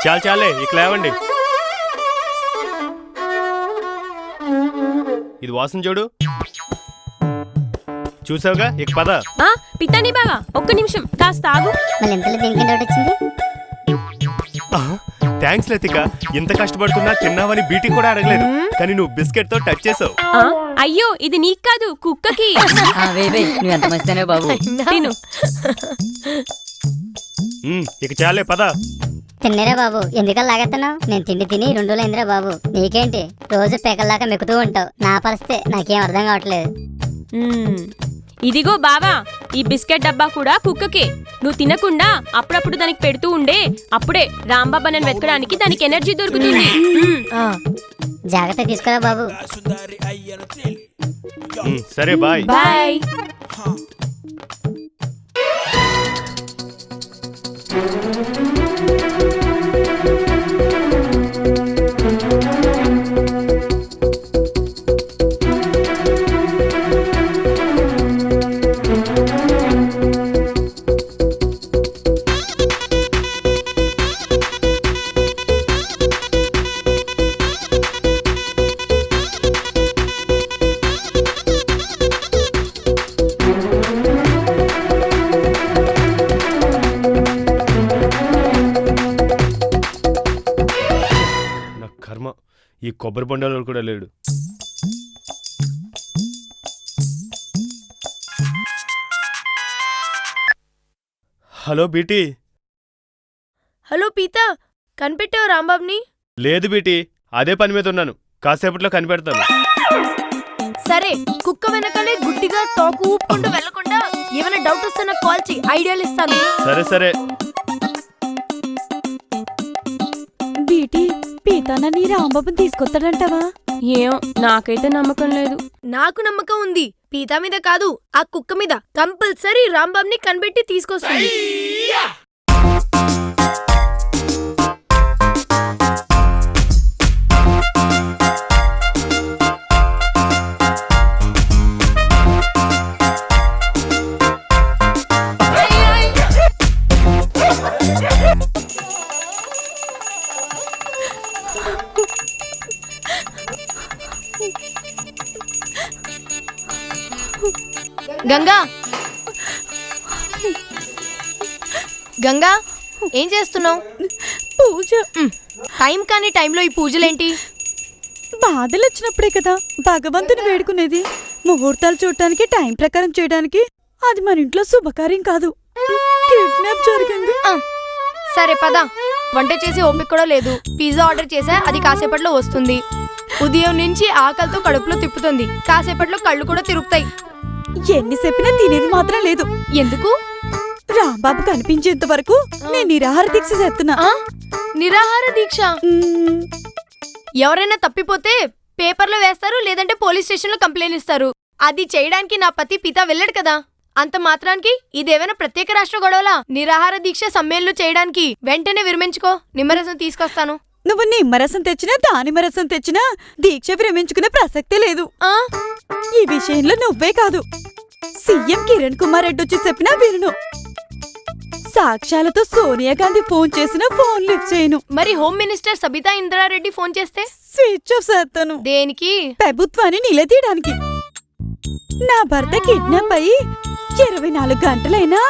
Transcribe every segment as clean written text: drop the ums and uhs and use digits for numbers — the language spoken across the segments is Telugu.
చాలే ఇక లేవండి. ఇది వాసన చూడు. చూసావుగా, ఇక పద. పితాని బావా, ఒక్క నిమిషం కాస్త ఆగు. థ్యాంక్స్ లతిక, ఇంత కష్టపడుతున్నా తిన్నావని బీటీ కూడా అడగలేదు, కానీ నువ్వు బిస్కెట్ తో టచ్ చేసావు. అయ్యో, ఇది నీకు కాదు, కుక్కకి. నువ్వెంత మంచిదానే బాబు. తిను. ఇక చాలే పద. తిన్నరా బాబు, ఎందుకలా లాగేస్తున్నావు? నేను తిండి తిని 2 రోజులైందిరా బాబు. నీకేంటి రోజు పేకల్లాగా మెక్కుతూ ఉంటావు. నా పరిస్థితి నాకేం అర్థం కావట్లేదు. ఇదిగో బావా, ఈ బిస్కెట్ డబ్బా కూడా కుక్కకి. నువ్వు తినకుండా అప్పుడప్పుడు దానికి పెడుతూ ఉండే, అప్పుడే రాంబాబా నన్ను వెతకడానికి దానికి ఎనర్జీ దొరుకుతుంది. జాగ్రత్త తీసుకురా బాబు. సరే బాయ్. బాయ్. కర్మ, ఈ కొబ్బరి బొండాలు కూడా లేడు. Hello BT. హలో పీతా, కనిపెట్టావు రాంబాబుని? లేదు బీటీ, అదే పని మీద ఉన్నాను, కాసేపట్లో కనిపెడతాను. సరే, కుక్క వెనకాలే గుడ్డిగా తోకు ఊపుకుంటూ వెళ్లకుండా ఏమైనా డౌట్ వస్తే నాకు కాల్ చేయి, ఐడియాలు ఇస్తాను. సరే సరే. బీటీ, పీతానని రాంబాబుని తీసుకొస్తాడంటావా? ఏమో, నాకైతే నమ్మకం లేదు. నాకు నమ్మకం ఉంది, పీతా మీద కాదు, ఆ కుక్క మీద. కంపల్సరీ రాంబాబుని కనిపెట్టి తీసుకొస్తుంది. గంగా, గంగా, ఏం చేస్తున్నావు? పూజ. టైం కాని టైంలో ఈ పూజలేంటి? బాధలు వచ్చినప్పుడే కదా భగవంతుని వేడుకునేది. ముహూర్తాలు చూడటానికి, టైం ప్రకారం చేయడానికి అది మన ఇంట్లో శుభకార్యం కాదు. కిడ్నాప్ జరిగింది. సరే పద. వంట చేసి ఓపిక కూడా లేదు. పిజ్జా ఆర్డర్ చేసా, అది కాసేపట్లో వస్తుంది. ఉదయం నుంచి ఆకలితో కడుపులో తిప్పుతుంది, కాసేపట్లో కళ్ళు కూడా తిరుగుతాయి. ఎన్ని చెప్పినా తినేది మాత్రం లేదు. ఎందుకు? రాంబాబు కనిపించేంత వరకు నేను నిరాహార దీక్ష చేస్తున్నా. నిరాహార దీక్ష? ఎవరైనా తప్పిపోతే పేపర్లో వేస్తారు, లేదంటే పోలీస్ స్టేషన్లో కంప్లైంట్ ఇస్తారు. అది చేయడానికి నా పతి పిత వెళ్ళడు కదా. అంత మాత్రానికి ఇదేమైనా ప్రత్యేక రాష్ట్ర గొడవలా? నిరాహార దీక్ష సమ్మేళనలు చేయడానికి వెంటనే విరమించుకో, నిమ్మరసం తీసుకొస్తాను. నువ్వు నిమ్మరసం తెచ్చినా, దానిమ్మరసం తెచ్చినా దీక్ష విరమించుకునే ప్రసక్తే లేదు. ఈ విషయంలో నువ్వే కాదు, సీఎం కిరణ్ కుమార్ రెడ్డి వచ్చి చెప్పినా విను. సాక్ష్యాలతో సోనియా గాంధీ ఫోన్ చేసినా ఫోన్ లిఫ్ట్ చేయను. మరి home minister Sabitha Indrareddy phone చేస్తే స్విచ్ ఆఫ్ చేస్తాను. దేనికి? ప్రభుత్వాన్ని నిలదీయడానికి. నా భర్త కిడ్నాప్ అయ్యి 24 గంటలైనా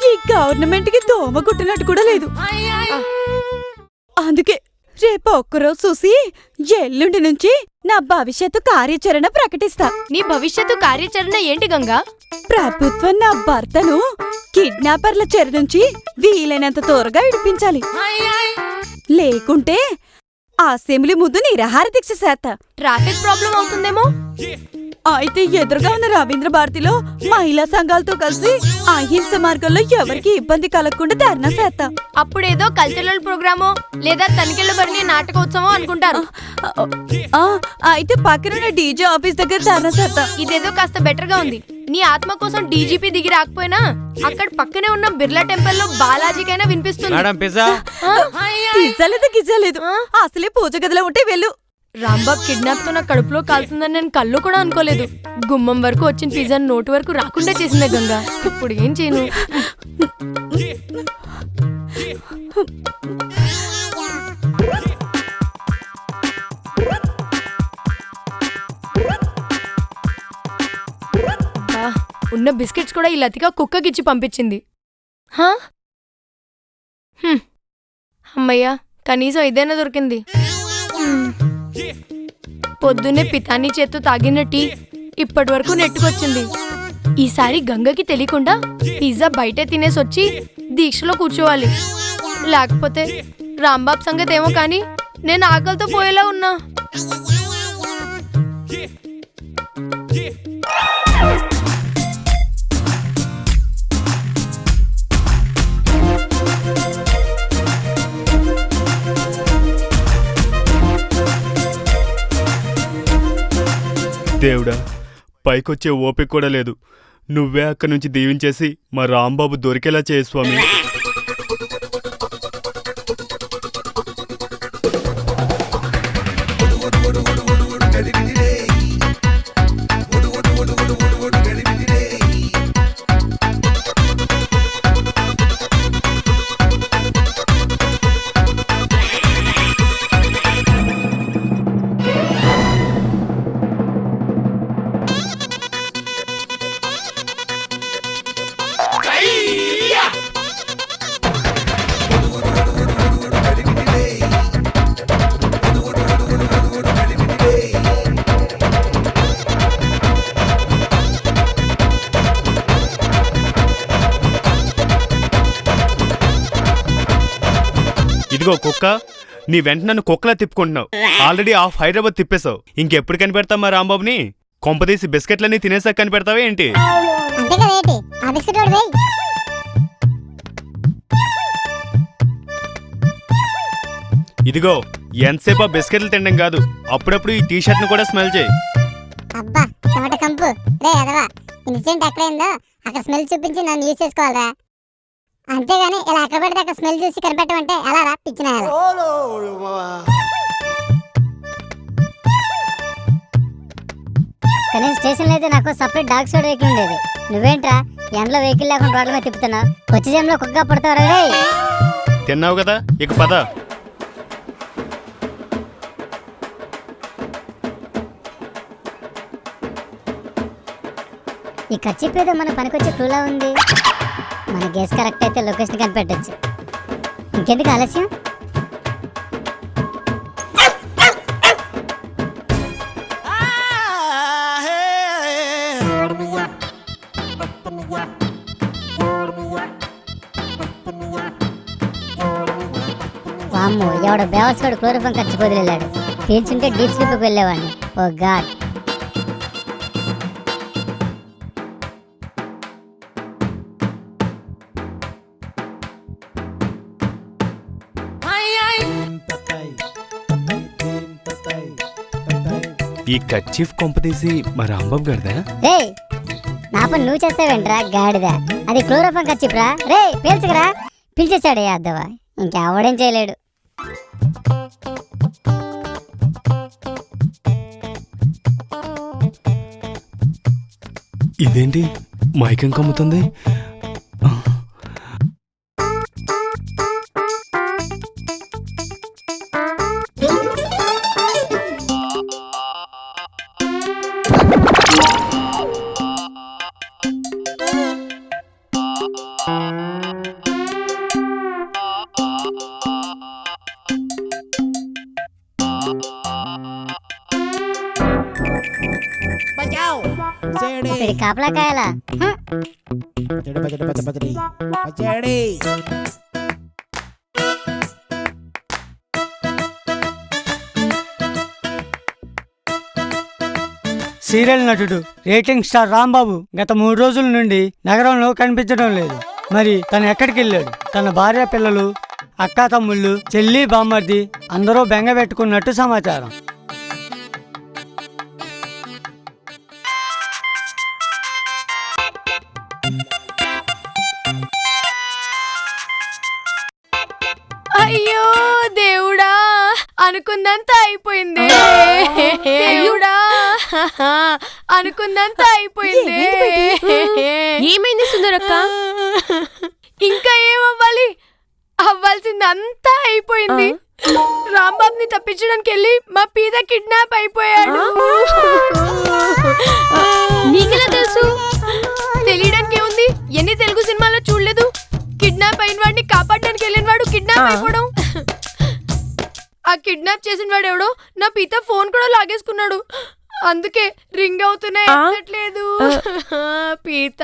ఈ గవర్నమెంట్ కి దోమ కుట్టినట్టు కూడా లేదు. అందుకే రేపు ఒక్కరోజు చూసి ఎల్లుండి నుంచి నా భవిష్యత్తు కార్యాచరణ ప్రకటిస్తా. నీ భవిష్యత్తు కార్యాచరణ ఏంటి గంగా? ప్రభుత్వం నా భర్తను కిడ్నాపర్ల చెర నుంచి వీలైనంత త్వరగా విడిపించాలి. లేకుంటే అసెంబ్లీ ముందు నిరాహార దీక్ష చేస్తా. ట్రాఫిక్ ప్రాబ్లం అవుతుందేమో. అయితే ఎదురుగా ఉన్న రవీంద్ర భారతిలో మహిళా సంఘాలతో కలిసి అహింస మార్గంలో ఎవరికి ఇబ్బంది కలగకుండా ధర్నా చేస్తా. అప్పుడేదో కల్చరల్ ప్రోగ్రామో లేదా తనిఖీల బరిని నాటకోత్సవం అనుకుంటారు. అయితే పక్కన డీజే ఆఫీస్ దగ్గర ధర్నా చేస్తా. ఇదేదో కాస్త బెటర్ గా ఉంది. నీ ఆత్మ కోసం డీజీపీ దిగి రాకపోయినా అక్కడ పక్కనే ఉన్న బిర్లా టెంపుల్ లో బాలాజీకైనా వినిపిస్తుంది. పిజ్జా లేదా గిజ్జా లేదు, అసలే పూజ గదిలో ఉంటే వెళ్ళు. రాంబాబ్ కిడ్నాప్ తో నా కడుపులో కాలుతుందని నేను కళ్ళు కూడా అనుకోలేదు. గుమ్మం వరకు వచ్చిన పిజ్జా నోటు వరకు రాకుండా చేసిందే గంగా. ఇప్పుడు ఏం చేయను? ఉన్న బిస్కెట్స్ కూడా ఈ లతిక కుక్కకిచ్చి పంపించింది. హా? అమ్మయ్యా, కనీసం ఇదైనా దొరికింది. పొద్దున్నే పితాని చేత్తో తాగిన టీ ఇప్పటి వరకు నెట్టుకొచ్చింది. ఈసారి గంగకి తెలియకుండా పిజ్జా బయటే తినేసొచ్చి దీక్షలో కూర్చోవాలి. లేకపోతే రాంబాబు సంగతి ఏమో కానీ నేను ఆకలితో పోయేలా ఉన్నా. దేవుడా, పైకొచ్చే ఓపిక కూడా లేదు. నువ్వే అక్కడి నుంచి దీవించేసి మా రాంబాబు దొరికేలా చేయ స్వామి. ఇదిగో కుక్క, నీ వెంట నన్ను కుక్కలా తిప్పుకుంటున్నావు. ఆల్రెడీ హాఫ్ హైదరాబాద్ తిప్పేశావు. ఇంకెప్పుడు కనిపెడతావు మా రాంబాబుని? కొంపదీసి బిస్కెట్లన్నీ తినేసాక కనిపెడతావే ఏంటి? ఇదిగో, ఎంతసేపు ఆ బిస్కెట్లు తినడం కాదు, అప్పుడప్పుడు ఈ టీషర్ట్ ను కూడా స్మెల్ చేయి. అబ్బా చెమట కంపు రే ఎదవా. ఇన్సిడెంట్ ఎక్కడైందో అక్కడ స్మెల్ చూపించి నన్ను యూజ్ చేసుకోవాలరా. అంతేగాని ఇలా ఎక్కడ పడితే అక్కడ స్మెల్ చూసి కనిపెట్టమంటే ఎలా రా పిచ్చిన. కానీ స్టేషన్లో అయితే నాకు సపరేట్ డాగ్ స్క్వాడ్ వెహికల్ ఉండేది. నువ్వేంట్రా ఎండలో వెహికల్ లేకుండా రోడ్ల మీద తిప్పుతున్నావు? వచ్చే జంలో కుక్క పడతావు రే. తిన్నావు కదా, ఇక పద. ఈ కచ్చిపేదో మన పనికొచ్చే క్లూలా ఉంది. మన గెస్ కరెక్ట్ అయితే లొకేషన్ కనిపెట్టచ్చు. ఇంకెందుకు ఆలస్యం? వామ్మో, ఎవడో బేవస్వాడు క్లోరోఫామ్ ఖర్చు వదిలేలాడు. పీల్చుంటే డీప్ స్లీప్కి వెళ్ళేవాడిని. ఓ గాడ్. ఈ కర్చీఫ్ కొంపదీసి మా రాంబాబు గడదా? రే, నా పని నువ్వు చేస్తావేంట్రా గాడిదా? అది క్లోరోఫామ్ కచ్చిప్రా. రే పీల్చకరా. పిలిచేశాడే అద్దవా, ఇంకెవడేం చేయలేడు. ఇదేంటి మైకం కమ్ముతుంది? ఇప్పుడు కాపలా కాయాలా? సీరియల్ నటుడు రేటింగ్ స్టార్ రాంబాబు గత 3 రోజుల నుండి నగరంలో కనిపించడం లేదు. మరి తను ఎక్కడికి వెళ్ళాడు? తన భార్య, పిల్లలు, అక్కా తమ్ముళ్ళు, చెల్లి, బామ్మర్ది అందరూ బెంగ పెట్టుకున్నట్టు సమాచారం. అయ్యో దేవుడా, అనుకుందంతా అయిపోయింది. దేవుడా, అనుకుందంతా అయిపోయింది. ఏమైంది సుందరక్క? ఇంకా ఏమవ్వాలి? అవ్వాల్సింది అంతా అయిపోయింది. రాంబాబుని తప్పించడానికి వెళ్ళి మా పీత కిడ్నాప్ అయిపోయాడు. నీకెలా తెలుసు? తెలియడానికి ఏముంది, ఎన్ని తెలుగు సినిమాల్లో చూడలేదు? కిడ్నాప్ అయిన వాడిని కాపాడడానికి వెళ్ళిన వాడు కిడ్నాప్ అయిపోవడం. ఆ కిడ్నాప్ చేసిన వాడు ఎవడో నా పీత ఫోన్ కూడా లాగేసుకున్నాడు. అందుకే రింగ్ అవుతున్నాయి, ఎత్తట్లేదు. పీత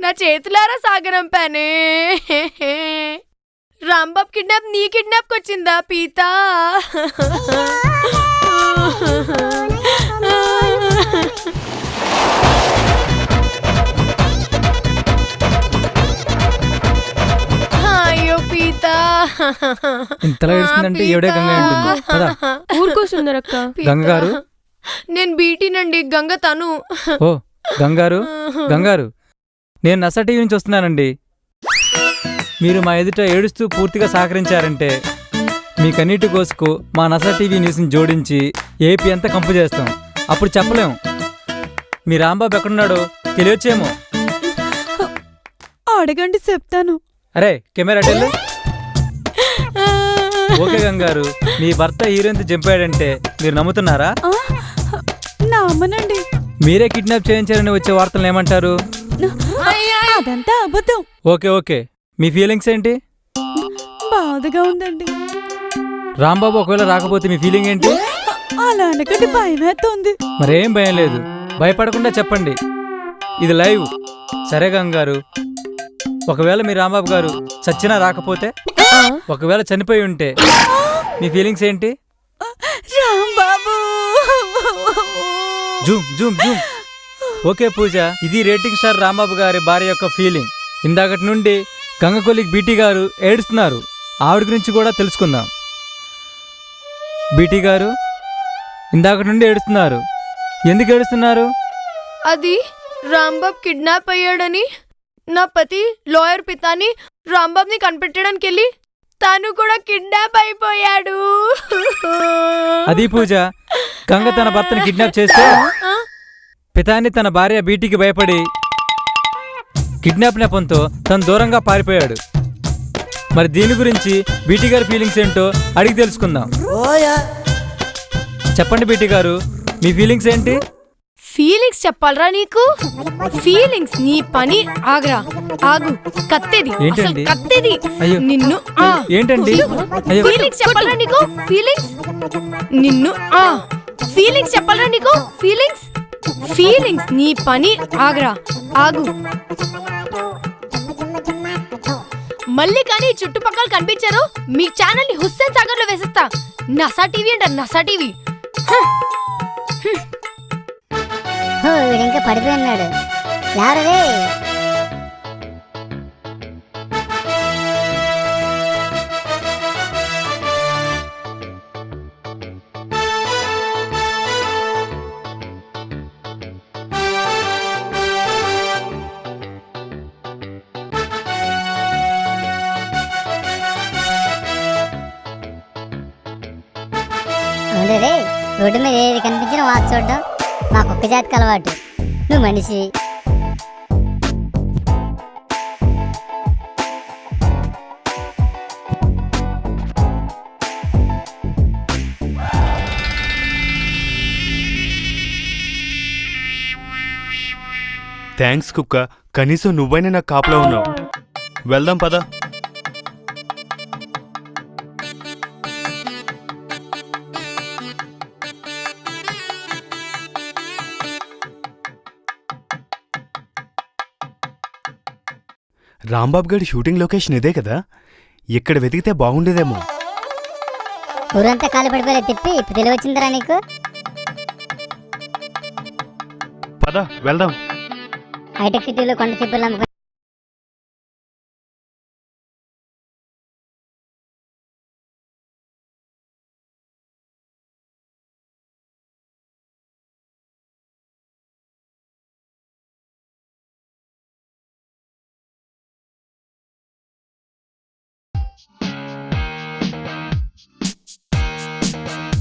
నా చేతులారా సాగనంపానే. రాంబాబు కిడ్నాప్ నీ కిడ్నాప్ కొచ్చిందా పీత? అయ్యో పీత, ఇంతలా ఏడుస్తుందంటే ఎవడే గంగ ఉంటుంది కదా. ఊరుకో సుందరక్క. గంగారు, నేను బీటీనండి, గంగ తను. ఓ గంగారు, గంగారు, నేను నస టీవీ నుంచి వస్తున్నానండి. మీరు మా ఎదుట ఏడుస్తూ పూర్తిగా సహకరించారంటే మీకన్నిటి కోసుకు మా నస టీవీ న్యూస్ని జోడించి ఏపీ అంతా కంపు చేస్తాం. అప్పుడు చెప్పలేం మీ రాంబాబు ఎక్కడున్నాడో తెలియచ్చేమో. అడగండి చెప్తాను. అరే కెమెరా అటెళ్ళు. ఓకే గంగారు, మీ భర్త హీరోయిన్తో చంపాడంటే మీరు నమ్ముతున్నారా? నమ్మనండి. మీరే కిడ్నాప్ చేయించారని వచ్చే వార్తలను ఏమంటారు? అదంతా అబద్ధం. ఓకే ఓకే, మీ ఫీలింగ్స్ ఏంటి? బాధగా ఉందండి. రాంబాబు ఒకవేళ రాకపోతే మీ ఫీలింగ్ ఏంటి? అలా అనకండి, భయమేస్తుంది. మరేం భయం లేదు, భయపడకుండా చెప్పండి, ఇది లైవ్. సరే గంగారు, ఒకవేళ మీ రాంబాబు గారు చచ్చినా రాకపోతే, ఒకవేళ చనిపోయి ఉంటే మీ ఫీలింగ్స్ ఏంటి? Rambabu. Zoom zoom zoom. Okay Pooja, ఇది రేటింగ్ స్టార్ రాంబాబు గారి భార్య యొక్క ఫీలింగ్. ఇందాకటి నుండి గంగ కొలిక్ బీటీ గారు ఏడుస్తున్నారు. ఆవిడ గురించి కూడా తెలుసుకుందాం. బీటీ గారు ఇందాకటి నుండి ఏడుస్తున్నారు, ఎందుకు ఏడుస్తున్నారు? అది రాంబాబు కిడ్నాప్ అయ్యాడని నా పతి లాయర్ పితాని రాంబాబుని కనిపెట్టడానికి వెళ్ళి తను కూడా కిడ్నాప్ అయిపోయాడు. అది పూజ, గంగ తన భర్తని కిడ్నాప్ చేస్తే పితాని తన భార్య బీటీకి భయపడి కిడ్నాప్ నెపంతో తను దూరంగా పారిపోయాడు. మరి దీని గురించి బీటీ గారి ఫీలింగ్స్ ఏంటో అడిగి తెలుసుకుందాం. చెప్పండి బీటీ గారు, మీ ఫీలింగ్స్ ఏంటి? ఫీలింగ్స్ చెప్పాలరా నీకు? ఫీలింగ్స్ నీ పని. ఆగరా, ఆగు. కత్తేది, ఏంటండి? అసలు కత్తేది. అయ్యో నిన్ను ఏంటండి? అయ్యో ఫీలింగ్స్ చెప్పాలరా నీకు? ఫీలింగ్స్ నిన్ను ఫీలింగ్స్ చెప్పాలరా నీకు? ఫీలింగ్స్ ఫీలింగ్స్ నీ పని. ఆగరా, ఆగు. మళ్ళీ కానీ చుట్టుపక్కల కనిపించారు మీ ఛానల్ ని హుస్సేన్ సాగర్ లో వేసేస్తా. నసా టీవీ అంట, నసా టీవీ. వీడు ఇంకా పడిపోయి ఉన్నాడు. లేవరే. అవునరే, రోడ్డు మీద ఏది కనిపించినా వాచ్ చూడడం మా కుక్క జాతికి అలవాటు. నువ్వు మనిషి. థ్యాంక్స్ కుక్క, కనీసం నువ్వైనా నాకు కాపలా ఉన్నావు. వెళ్దాం పద. రాంబాబు గారి షూటింగ్ లొకేషన్ ఇదే కదా, ఇక్కడ వెతికితే బాగుండేదేమో. ఊరంతా కాలు పడిపోయే తిప్పి ఇప్పుడు తెలివచ్చిందిరా నీకు? పద వెళ్దాం. హైటెక్ సిటీలో కొండ చిప్పులు అమ్ముకుని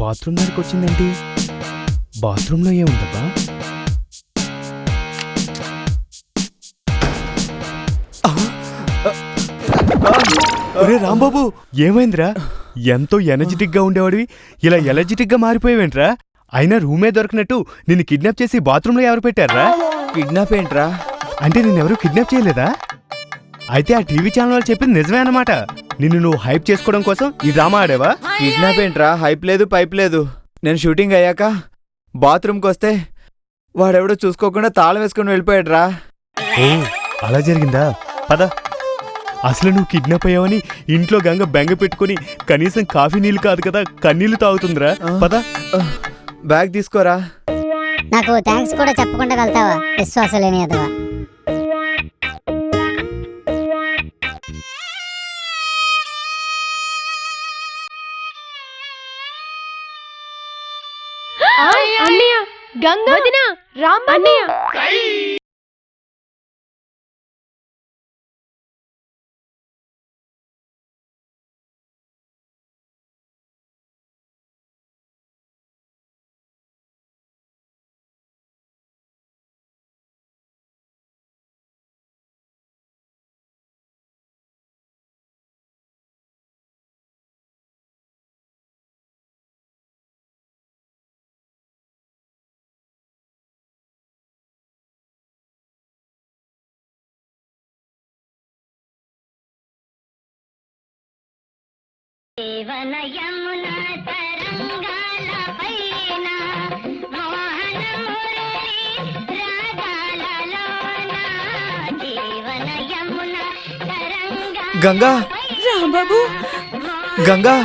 బాత్రూమ్ దగ్గరికి వచ్చిందేంటి? బాత్రూంలో ఏముందబ్బా? ఒరే రాంబాబు, ఏమైందిరా? ఎంతో ఎనర్జెటిక్ గా ఉండేవాడివి ఇలా ఎనర్జెటిక్ గా మారిపోయావేంట్రా? అయినా రూమే దొరికినట్టు నిన్ను కిడ్నాప్ చేసి బాత్రూంలో ఎవరు పెట్టారా? కిడ్నాప్ ఏంట్రా? అంటే నిన్నెవరూ కిడ్నాప్ చేయలేదా? అయితే ఆ టీవీ ఛానల్ వాళ్ళు చెప్పింది నిజమే అన్నమాట. నిన్ను నువ్వు హైప్ చేసుకోవడం కోసం ఈ డ్రామా ఆడేవా? కిడ్నాప్ ఏంట్రా? హైప్ లేదు పైప్ లేదు. నేను షూటింగ్ అయ్యాక బాత్రూమ్కి వస్తే వాడెవడో చూసుకోకుండా తాళం వేసుకుని వెళ్ళిపోయాడ్రా. ఓ అలా జరిగిందా? పద. అసలు నువ్వు కిడ్నాప్ అయ్యావని ఇంట్లో గంగ బెంగ పెట్టుకుని కనీసం కాఫీ నీళ్ళు కాదు కదా కన్నీళ్లు తాగుతుందిరా. పద. బ్యాగ్ తీసుకోరా. నాకు థ్యాంక్స్ కూడా చెప్పకుండా వెళ్తావా విశ్వాసం లేని ఎదవా? అన్నయ్య గంగా వదినా రామ్ అన్నయ్య గంగా రాంబాబు, గంగా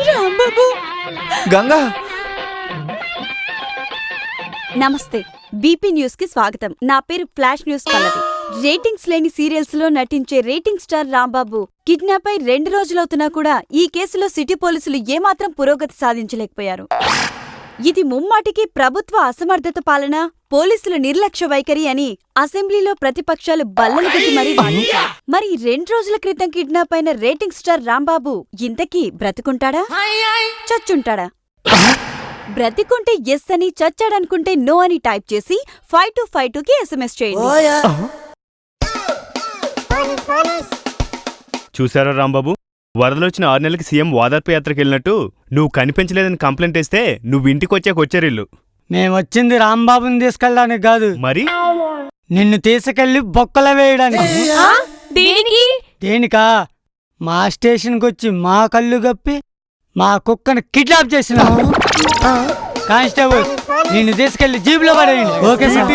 రాంబాబు. గంగా నమస్తే, బీపీ న్యూస్ కి స్వాగతం. నా పేరు ఫ్లాష్ న్యూస్ పల్లవి. రేటింగ్స్ లేని సీరియల్స్ లో నటించే రేటింగ్ స్టార్ రాంబాబు కిడ్నాప్ అయి 2 రోజులవుతున్నా కూడా ఈ కేసులో సిటీ పోలీసులు ఏమాత్రం పురోగతి సాధించలేకపోయారు. ఇది ముమ్మాటికి ప్రభుత్వ అసమర్థత పాలన, పోలీసుల నిర్లక్ష్య వైఖరి అని అసెంబ్లీలో ప్రతిపక్షాలు బల్లలు కొట్టి మరీ వాదించారు. మరి 2 రోజుల క్రితం కిడ్నాప్ అయిన రేటింగ్ స్టార్ రాంబాబు ఇంతకీ బ్రతికుంటాడా, చచ్చుంటాడా? బ్రతికుంటే ఎస్ అని, చచ్చాడనుకుంటే నో అని టైప్ చేసి 5252కి ఎస్ఎంఎస్ చేయండి. చూసారా రాంబాబు, వరదలొచ్చిన 6 నెలలకి సీఎం ఓదార్పు యాత్రకు వెళ్ళినట్టు నువ్వు కనిపించలేదని కంప్లైంట్ ఇస్తే నువ్వు ఇంటికి వచ్చాక వచ్చారిల్లు. మేమొచ్చింది రాంబాబుని తీసుకెళ్ళడానికి కాదు, మరి నిన్ను తీసుకెళ్లి బొక్కల వేయడానికి. దేనికి? దేనికా? మా స్టేషన్కి వచ్చి మా కళ్ళు గప్పి మా కుక్కను కిడ్నాప్ చేసిన కానిస్టేబుల్ నిన్ను తీసుకెళ్లి జీబులో పడేయండి. Okay sir.